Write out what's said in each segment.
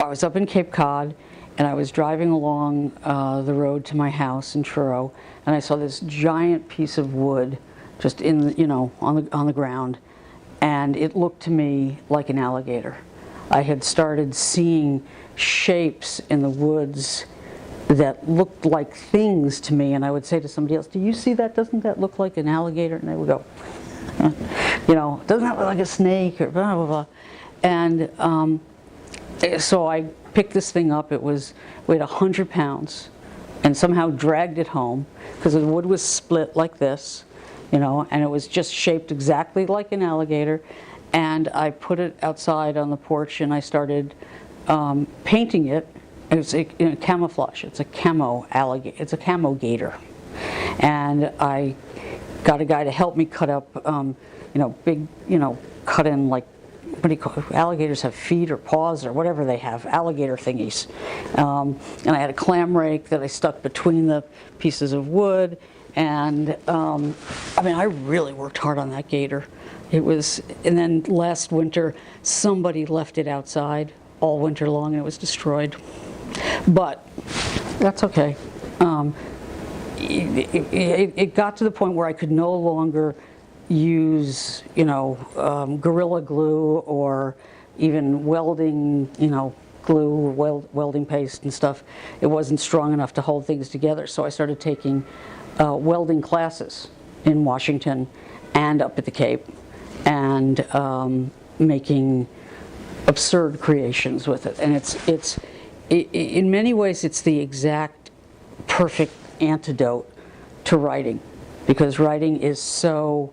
was up in Cape Cod, and I was driving along the road to my house in Truro, and I saw this giant piece of wood just on the ground, and it looked to me like an alligator. I had started seeing shapes in the woods that looked like things to me, and I would say to somebody else, "Do you see that? Doesn't that look like an alligator?" And they would go, "Doesn't that look like a snake?" or blah blah blah. And so I picked this thing up. It weighed 100 pounds, and somehow dragged it home because the wood was split like this, and it was just shaped exactly like an alligator. And I put it outside on the porch, and I started painting it. It's camouflage. It's a camo alligator. It's a camo gator. And I got a guy to help me cut up, big, cut in like, what do you call it? Alligators have feet or paws or whatever they have, alligator thingies. And I had a clam rake that I stuck between the pieces of wood. And I really worked hard on that gator. And then last winter, somebody left it outside all winter long, and it was destroyed. But that's okay. It got to the point where I could no longer use, Gorilla Glue or even welding, glue or welding paste and stuff. It wasn't strong enough to hold things together. So I started taking welding classes in Washington and up at the Cape, and making absurd creations with it. And it's in many ways it's the exact perfect antidote to writing, because writing is so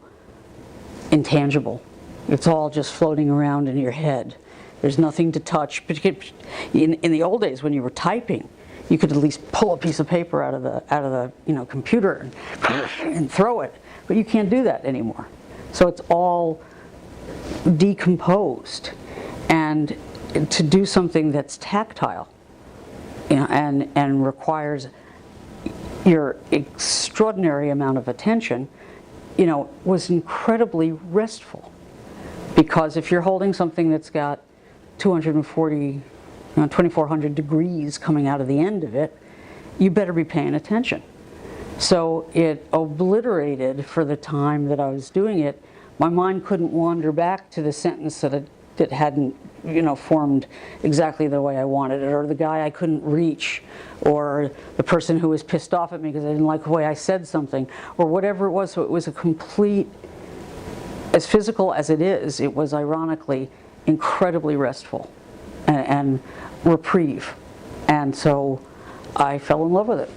intangible. It's all just floating around in your head. There's nothing to touch. In the old days when you were typing, you could at least pull a piece of paper out of the computer and throw it, but you can't do that anymore. So it's all decomposed, and to do something that's tactile, and requires your extraordinary amount of attention, was incredibly restful. Because if you're holding something that's got 2,400 degrees coming out of the end of it, you better be paying attention. So it obliterated, for the time that I was doing it, my mind couldn't wander back to the sentence that hadn't, formed exactly the way I wanted it, or the guy I couldn't reach, or the person who was pissed off at me because I didn't like the way I said something, or whatever it was. So it was a complete, as physical as it was ironically incredibly restful and reprieve. And so I fell in love with it.